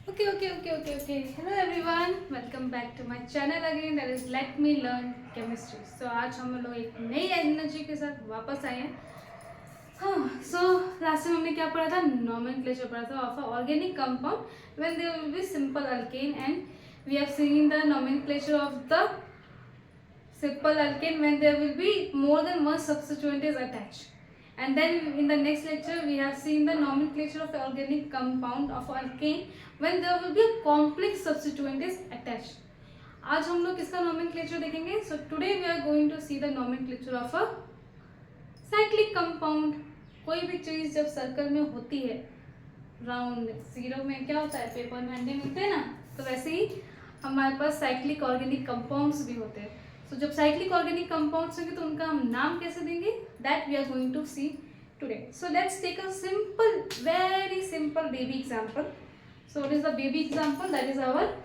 Okay. Hello everyone, welcome back to my channel again. That is Let Me Learn Chemistry. So आज हम लोग एक नई energy के साथ वापस आए हैं. हाँ, so लास्ट टाइम हमने क्या पढ़ा था? Nomenclature पढ़ा था of a organic compound when there will be simple alkane, and we have seen the nomenclature of the simple alkane when there will be more than one substituent is attached. And then in the next lecture we have seen the nomenclature of the organic compound of alkane when there will be a complex substituent is attached. आज हम लोग किसका nomenclature देखेंगे? So today we are going to see the nomenclature of a cyclic compound. कोई भी चीज जब circle में होती है, राउंड जीरो में क्या होता है, पेपर में अंडे मिलते हैं ना, तो वैसे ही हमारे पास साइक्लिक ऑर्गेनिक कंपाउंड्स भी होते हैं. तो जब साइक्लिक ऑर्गेनिक कंपाउंड्स होंगे तो उनका हम नाम कैसे देंगे, that we are going to see today. So let's take a simple, very simple baby example. So what is the baby example? That is our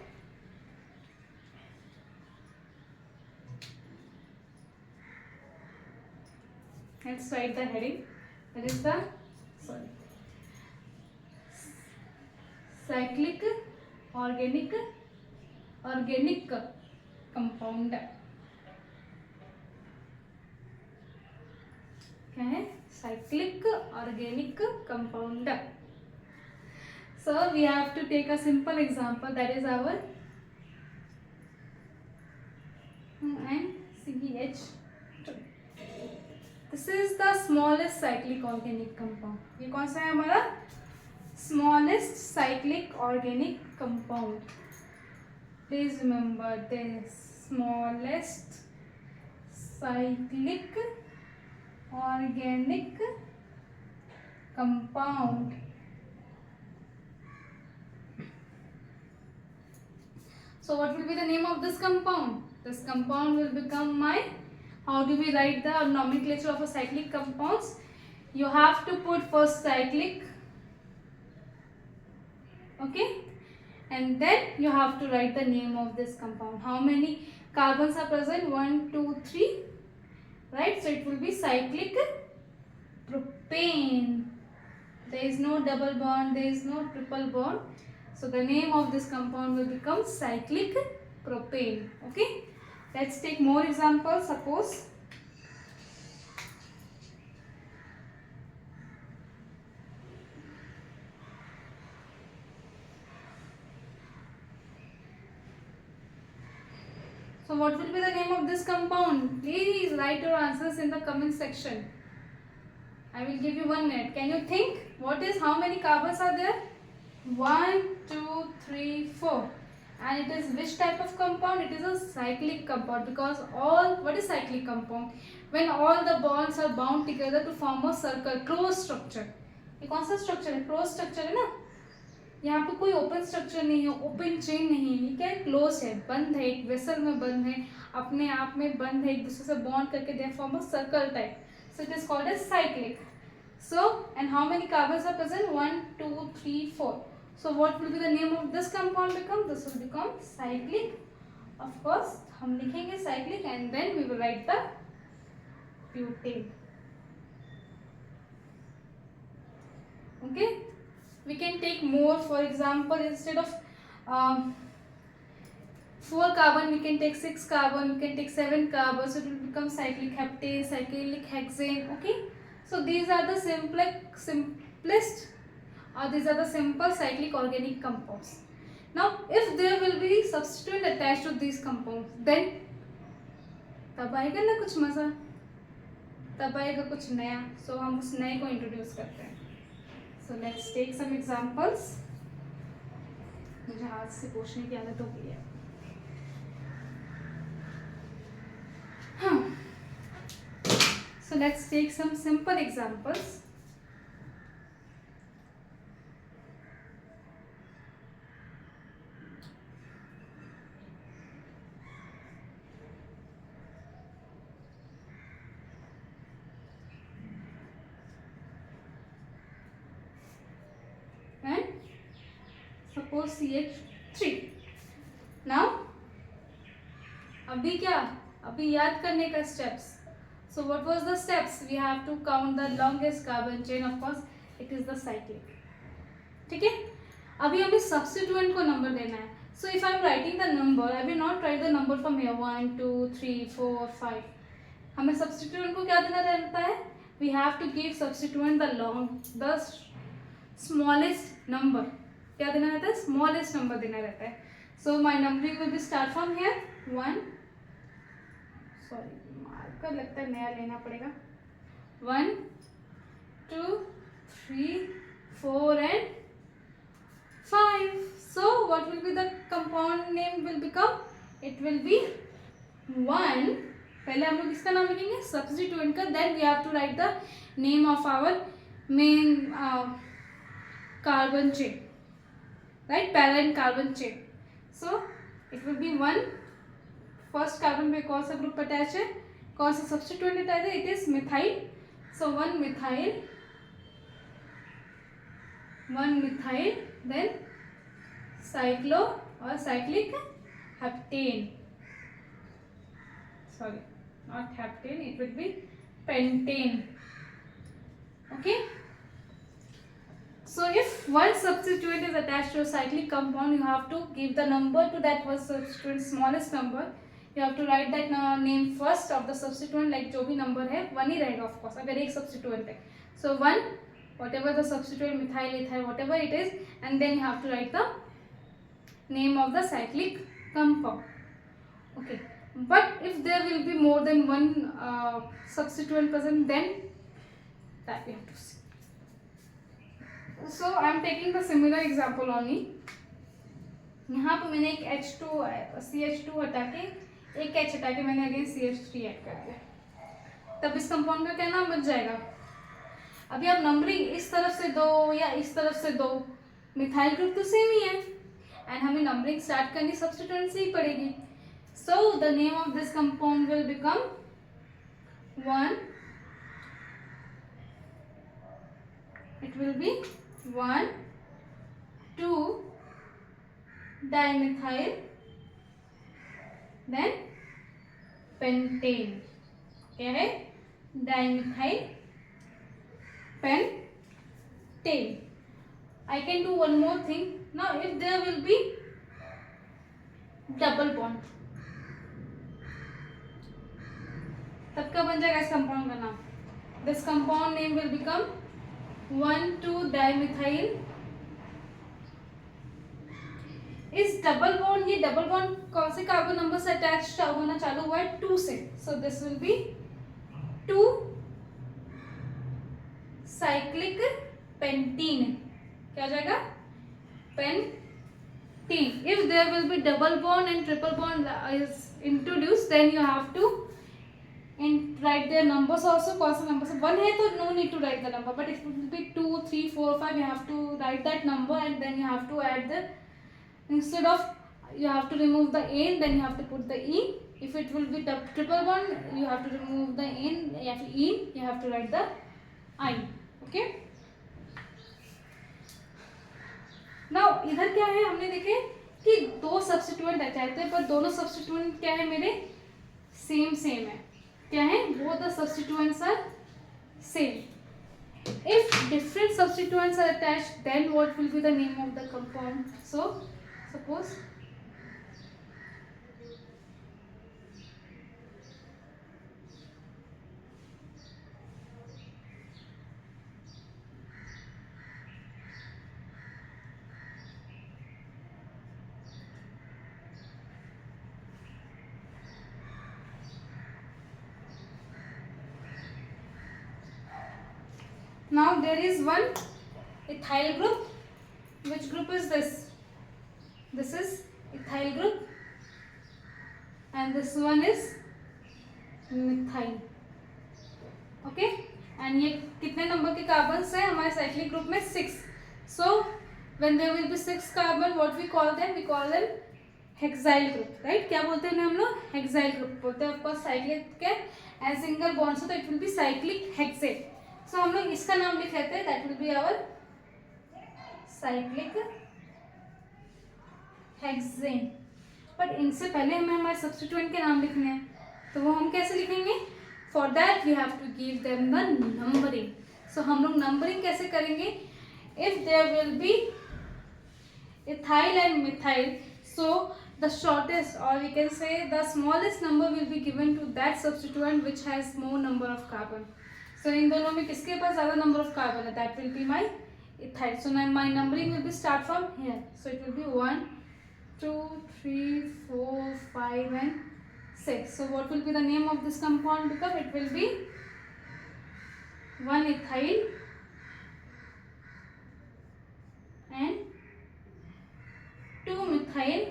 let's write the heading. That is the cyclic organic compound. क्या है? cyclic organic compound. So we have to take a simple example, that is our NCH. This is the smallest cyclic organic compound. ये कौन सा है हमारा? Smallest cyclic organic compound. Please remember this, smallest cyclic organic compound. So what will be the name of this compound? This compound will become my, how do we write the nomenclature of a cyclic compounds? You have to put first cyclic, okay, and then you have to write the name of this compound. How many carbons are present? 1 2 3, right? So it will be cyclic propane. There is no double bond, there is no triple bond, so the name of this compound will become cyclic propane. Okay, let's take more examples. Suppose so what will be the name of this compound? Please write your answers in the comment section. I will give you 1 minute. Can you think what is, how many carbons are there? 1 2 3 4. And it is which type of compound? It is a cyclic compound, because all, what is cyclic compound? When all the bonds are bound together to form a circle, closed structure. ये कौन सा structure है? Close structure है ना. यहाँ पे कोई open structure नहीं है, ओपन चेन नहीं है. ये क्या है? क्लोज है, बंद है, एक वेसल में बंद है, अपने आप में बंद है, एक दूसरे से बॉन्ड करके they form a circle type. So it is called as cyclic. So, and how many carbons are present? 1 2 3 4. So what will be the name of this compound become? This will become cyclic. Of course हम लिखेंगे cyclic and then we will write the butane. Okay, we can take more. For example, instead of 4 carbon we can take 6 carbon, we can take 7 carbon, so it will become cyclic heptane, cyclic hexane. Okay, so these are the simplest, or these are the simple cyclic organic compounds. Now if there will be substituent attached to these compounds, then तब आएगा ना कुछ मजा, तब आएगा कुछ नया. So हम उस नए को इंट्रोड्यूस करते हैं. So let's take some examples. मुझे हाथ से पूछने की आदत हो गई है. So let's take some simple examples. And suppose CH3. Now अभी क्या, अभी याद करने का steps. So what was the steps? We have to count the longest carbon chain. Of course, it is the cyclic. ठीक है. अभी हमें सब्स्टिट्यूएंट को नंबर देना है. So if I am writing the number, I will not write the number from here 1 2 3 4 5. हमें substituent को क्या देना रहता है? We have to give substituent the smallest number. क्या देना रहता है? Smallest number देना रहता है. So my numbering will be start from here 1. Sorry, marker लगता है नया लेना पड़ेगा. 1 2 3 4 and 5. So what will be the compound name will become? It will be 1. पहले हम लोग इसका नाम लिखेंगे सब्स्टिट्यूएंट का. Then we have to write the name of our main carbon chain, right, parent carbon chain. So it will be 1. First carbon पे कौन सा ग्रुप अटैच है, कौन सा सब्स्टिट्यूएंट अटैच है? It is methyl. So 1 methyl, 1 methyl, then cyclo और cyclic heptane. Sorry, not heptane, it will be pentane. Okay. So if one substituent is attached to a cyclic compound, you have to give the number to that one substituent, smallest number. You have to write that name first of the substituent, like जो भी number है 1 ही रहेगा of course अगर एक substituent है. So 1, whatever the substituent, methyl, ethyl, whatever it is, and then you have to write the name of the cyclic compound. Okay. But if there will be more than one substituent present, then that we have to see. So I am taking the similar example only. यहाँ पे मैंने एक H2 CH2 हटा के एक H हटा के मैंने अगेन CH3 ऐड कर दिया. तब इस कंपाउंड का क्या नाम बच जाएगा? अभी आप नंबरिंग इस तरफ से दो या इस तरफ से दो, मिथाइल ग्रुप तो सेम ही है एंड हमें नंबरिंग स्टार्ट करनी सब्स्टिट्यूएंट से ही पड़ेगी. So the name of this compound will become 1. It will be 1 2 dimethyl, then pentane. क्या है? Dimethyl pentane. I can do one more thing. Now if there will be double bond, तब क्या बन जाएगा इस कंपाउंड का नाम? This compound name will become 1 2 dimethyl. इस डबल बॉन्ड, ये डबल बॉन्ड कौन से कार्बन नंबर से अटैच होना चालू हुआ है? 2 से. So this will be 2 cyclic pentene. क्या हो जाएगा? Pentene. If there will be double bond and triple bond is introduce, then you have to and write their numbers also. कौन सा नंबर से 1 है तो no need to write the number, but if it will be 2 3 4 5 you have to write that number and then you have to add the, instead of you have to remove the n, then you have to put the e. If it will be the triple bond, you have to remove the n, you have to write the I. Okay. Now इधर क्या है, हमने देखे कि दो substituent attach थे पर दोनों सब्स्टिट्यूएंट क्या है मेरे? सेम है. क्या है? both the substituents are same. If different substituents are attached, then what will be the name of the compound? So suppose now there is one ethyl group. Which group is this? This is ethyl group and this one is methyl. Okay, and ये कितने number के carbons हैं हमारे cyclic group में? 6. So when there will be 6 carbon, what we call them? We call them hexyl group, right. क्या बोलते हैं हम लोग? हेक्साइल ग्रुप बोलते हैं. ऑफकोर्स साइक्लिक के एंड सिंगल बॉन्ड्स हो तो it will be cyclic hexate. So हम लोग इसका नाम लिख लेते हैं, that will be our cyclic hexane. But इनसे पहले हमें हमारे सब्स्टिट्यूएंट के नाम लिखने हैं, तो वो हम कैसे लिखेंगे? For that we have to give them the numbering. So हम लोग नंबरिंग कैसे करेंगे? If there will be ethyl and methyl. So the shortest, or we can say the smallest number will be given to that substituent which has more number of carbon. So इन दोनों में किसके पास ज़्यादा number of carbon है? That will be my ethyl. So now my numbering will be start from here. So it will be 1, 2, 3, 4, 5 and 6. So what will be the name of this compound become? It will be 1 ethyl and 2 methyl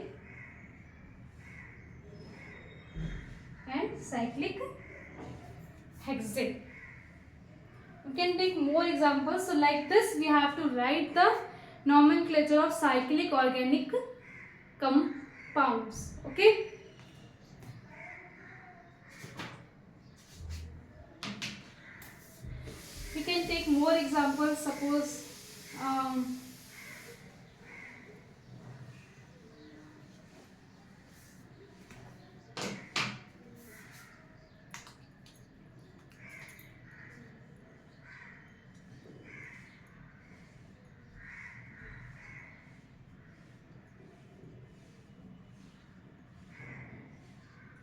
and cyclic hexane. We can take more examples. So like this we have to write the nomenclature of cyclic organic compounds. Okay. We can take more examples. Suppose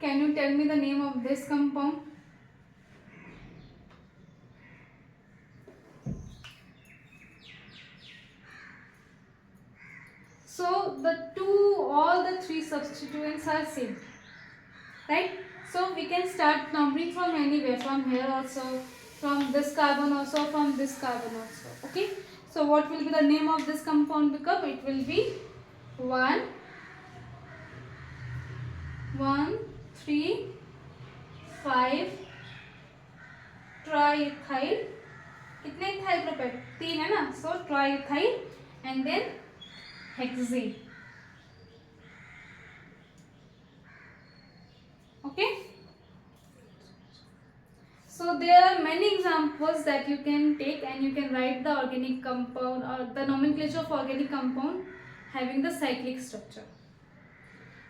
can you tell me the name of this compound? So all the three substituents are same, right? So we can start numbering from anywhere, from here also, from this carbon also, from this carbon also. Okay. So what will be the name of this compound become? It will be 1, 3, 5 triethyl. कितने ethyl प्रोपेट? 3 है ना. So triethyl and then hexane. Okay. So there are many examples that you can take and you can write the organic compound or the nomenclature of organic compound having the cyclic structure.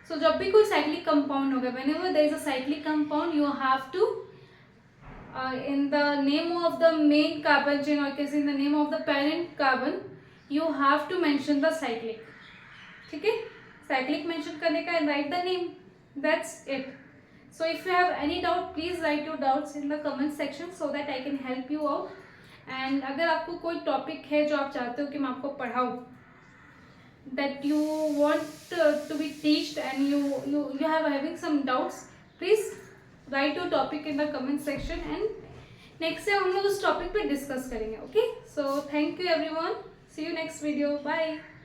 So जब भी कोई cyclic compound होगा, whenever there is a cyclic compound, you have to in the name of the main carbon chain, or you can say in the name of the parent carbon, you have to mention the cyclic. ठीक है? Cyclic mention करने का and write the name. That's it. So if you have any doubt, please write your doubts in the comment section so that I can help you out. And अगर आपको कोई topic है जो आप चाहते हो कि मैं आपको पढ़ाऊँ, that you want to be taught and you have having some doubts, please write your topic in the comment section and next time हम लोग उस topic पे discuss करेंगे. Okay? So thank you everyone. See you next video. Bye.